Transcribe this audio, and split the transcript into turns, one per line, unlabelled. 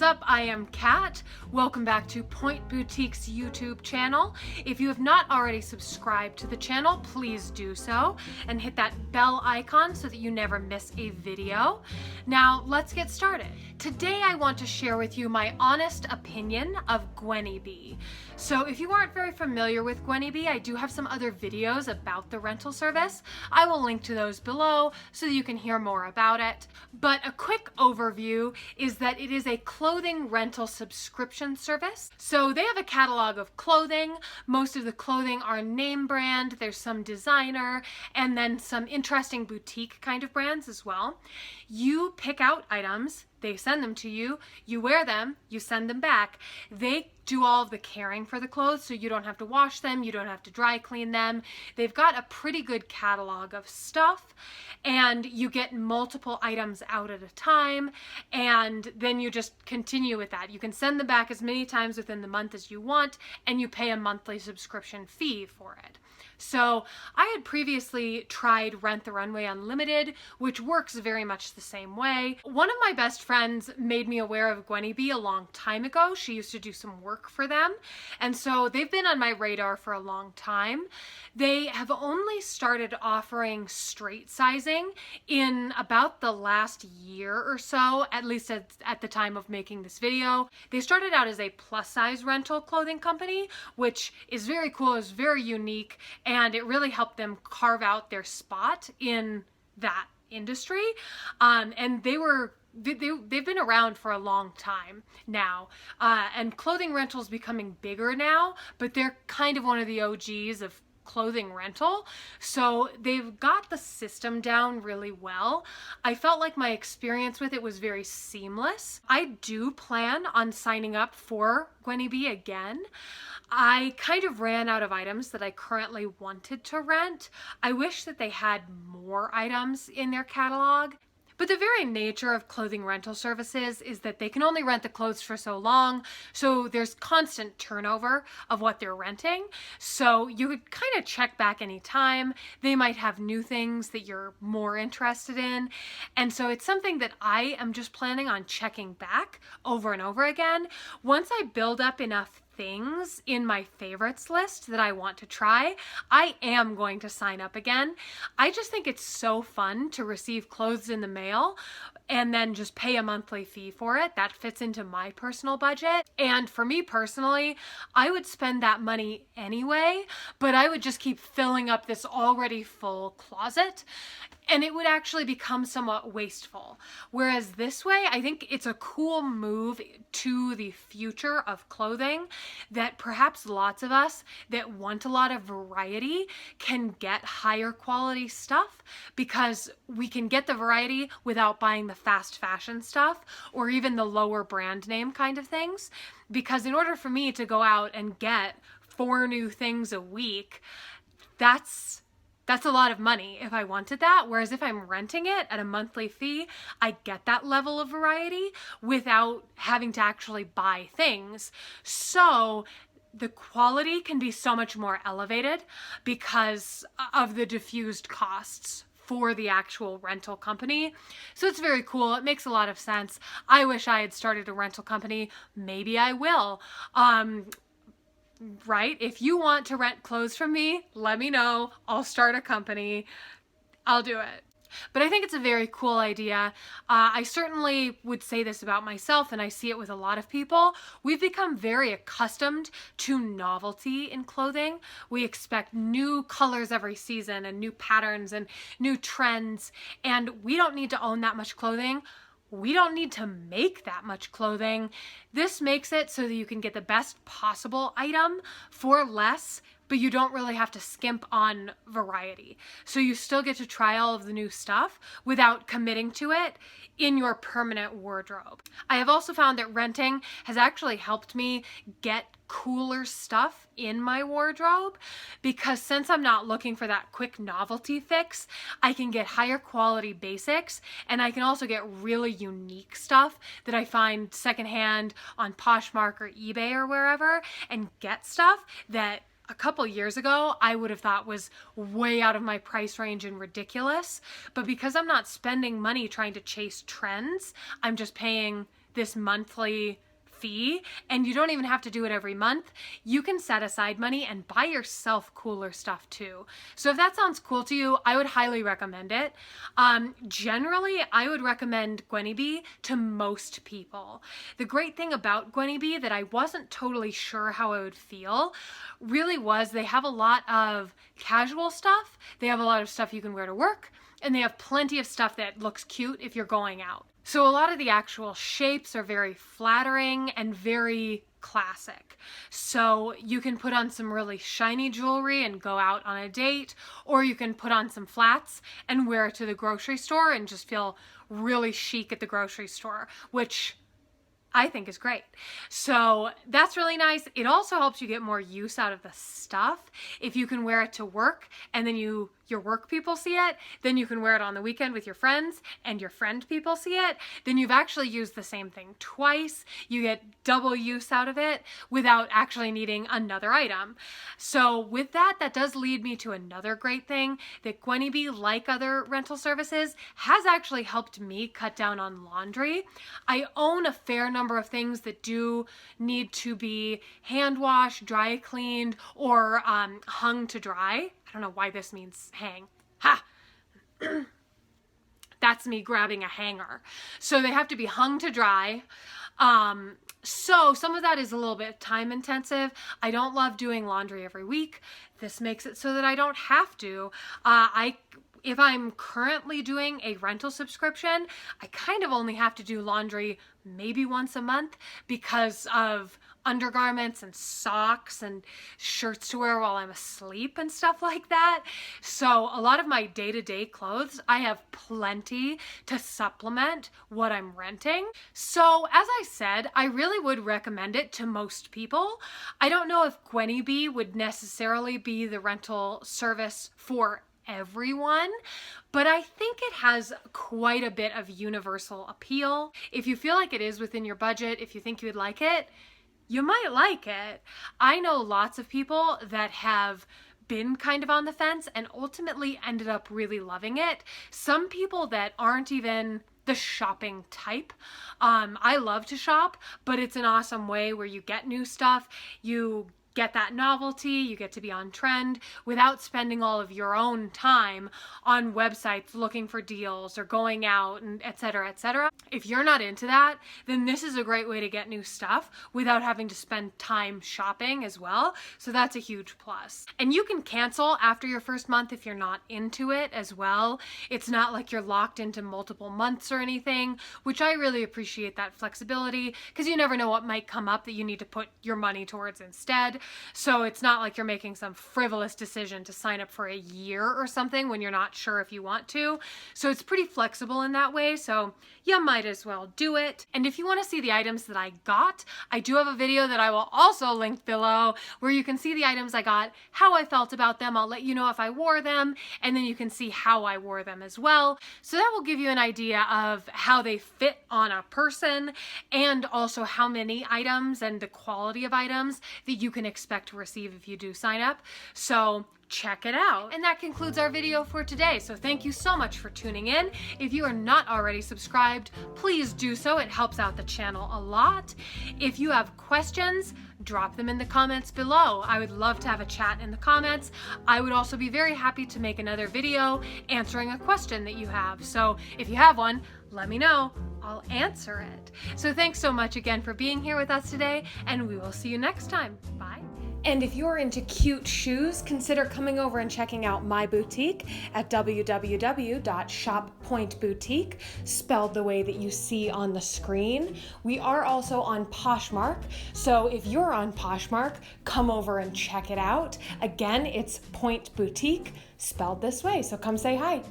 up? I am Kat. Welcome back to Point Boutique's YouTube channel. If you have not already subscribed to the channel, please do so and hit that bell icon so that you never miss a video. Now, let's get started. Today, I want to share with you my honest opinion of Gwynnie B. So if you aren't very familiar with Gwynnie B, I do have some other videos about the rental service. I will link to those below so that you can hear more about it. But a quick overview is that it is a clothing rental subscription service. So they have a catalog of clothing. Most of the clothing are name brand. There's some designer and then some interesting boutique kind of brands as well. You pick out items, they send them to you, you wear them, you send them back. They do all of the caring for the clothes, so you don't have to wash them, you don't have to dry clean them. They've got a pretty good catalog of stuff, and you get multiple items out at a time, and then you just continue with that. You can send them back as many times within the month as you want, and you pay a monthly subscription fee for it. So I had previously tried Rent the Runway Unlimited, which works very much the same way. One of my best friends made me aware of Gwynnie B a long time ago. She used to do some work for them. And so they've been on my radar for a long time. They have only started offering straight sizing in about the last year or so, at least at the time of making this video. They started out as a plus size rental clothing company, which is very cool, is very unique, and it really helped them carve out their spot in that industry. And they've been around for a long time now, and clothing rental is becoming bigger now, but they're kind of one of the OGs of clothing rental. So they've got the system down really well. I felt like my experience with it was very seamless. I do plan on signing up for Gwynnie B again. I kind of ran out of items that I currently wanted to rent. I wish that they had more items in their catalog. But the very nature of clothing rental services is that they can only rent the clothes for so long, so there's constant turnover of what they're renting. So you could kind of check back anytime. They might have new things that you're more interested in. And so it's something that I am just planning on checking back over and over again. Once I build up enough things in my favorites list that I want to try, I am going to sign up again. I just think it's so fun to receive clothes in the mail and then just pay a monthly fee for it. That fits into my personal budget. And for me personally, I would spend that money anyway, but I would just keep filling up this already full closet, and it would actually become somewhat wasteful. Whereas this way, I think it's a cool move to the future of clothing that perhaps lots of us that want a lot of variety can get higher quality stuff, because we can get the variety without buying the fast fashion stuff or even the lower brand name kind of things. Because in order for me to go out and get 4 new things a week, that's a lot of money if I wanted that. Whereas if I'm renting it at a monthly fee, I get that level of variety without having to actually buy things. So the quality can be so much more elevated because of the diffused costs for the actual rental company. So it's very cool. It makes a lot of sense. I wish I had started a rental company. Maybe I will. Right? If you want to rent clothes from me, let me know. I'll start a company. I'll do it. But I think it's a very cool idea. I certainly would say this about myself, and I see it with a lot of people. We've become very accustomed to novelty in clothing. We expect new colors every season and new patterns and new trends, and we don't need to own that much clothing. We don't need to make that much clothing. This makes it so that you can get the best possible item for less, but you don't really have to skimp on variety. So you still get to try all of the new stuff without committing to it in your permanent wardrobe. I have also found that renting has actually helped me get cooler stuff in my wardrobe, because since I'm not looking for that quick novelty fix, I can get higher quality basics, and I can also get really unique stuff that I find secondhand on Poshmark or eBay or wherever, and get stuff that a couple years ago I would have thought was way out of my price range and ridiculous. But because I'm not spending money trying to chase trends, I'm just paying this monthly fee, and you don't even have to do it every month. You can set aside money and buy yourself cooler stuff too. So if that sounds cool to you, I would highly recommend it. Generally, I would recommend Gwynnie to most people. The great thing about Gwynnie that I wasn't totally sure how I would feel really was they have a lot of casual stuff. They have a lot of stuff you can wear to work, and they have plenty of stuff that looks cute if you're going out. So a lot of the actual shapes are very flattering and very classic. So you can put on some really shiny jewelry and go out on a date, or you can put on some flats and wear it to the grocery store and just feel really chic at the grocery store, which I think is great. So that's really nice. It also helps you get more use out of the stuff. If you can wear it to work and then your work people see it, then you can wear it on the weekend with your friends and your friend people see it, then you've actually used the same thing twice. You get double use out of it without actually needing another item. So with that, that does lead me to another great thing that Gwynnie, like other rental services, has actually helped me cut down on laundry. I own a fair number of things that do need to be hand washed, dry cleaned, or hung to dry. I don't know why this means hang. Ha! That's me grabbing a hanger. So they have to be hung to dry. So some of that is a little bit time intensive. I don't love doing laundry every week. This makes it so that I don't have to. If I'm currently doing a rental subscription, I kind of only have to do laundry maybe once a month because of undergarments and socks and shirts to wear while I'm asleep and stuff like that. So a lot of my day-to-day clothes, I have plenty to supplement what I'm renting. So as I said, I really would recommend it to most people. I don't know if Gwynnie would necessarily be the rental service for everyone, but I think it has quite a bit of universal appeal. If you feel like it is within your budget, if you think you would like it, you might like it. I know lots of people that have been kind of on the fence and ultimately ended up really loving it. Some people that aren't even the shopping type. I love to shop, but it's an awesome way where you get new stuff, you get that novelty, you get to be on trend without spending all of your own time on websites looking for deals or going out and etc., etc. If you're not into that, then this is a great way to get new stuff without having to spend time shopping as well. So that's a huge plus. And you can cancel after your first month if you're not into it as well. It's not like you're locked into multiple months or anything, which I really appreciate that flexibility because you never know what might come up that you need to put your money towards instead. So it's not like you're making some frivolous decision to sign up for a year or something when you're not sure if you want to. So it's pretty flexible in that way. So you might as well do it. And if you want to see the items that I got, I do have a video that I will also link below where you can see the items I got, how I felt about them. I'll let you know if I wore them, and then you can see how I wore them as well. So that will give you an idea of how they fit on a person and also how many items and the quality of items that you can expect to receive if you do sign up. So check it out. And that concludes our video for today. So thank you so much for tuning in. If you are not already subscribed, please do so. It helps out the channel a lot. If you have questions, drop them in the comments below. I would love to have a chat in the comments. I would also be very happy to make another video answering a question that you have. So if you have one, let me know. I'll answer it. So thanks so much again for being here with us today, and we will see you next time. Bye. And if you're into cute shoes, consider coming over and checking out my boutique at www.shoppointboutique, spelled the way that you see on the screen. We are also on Poshmark, so if you're on Poshmark, come over and check it out. Again, it's Point Boutique, spelled this way, so come say hi.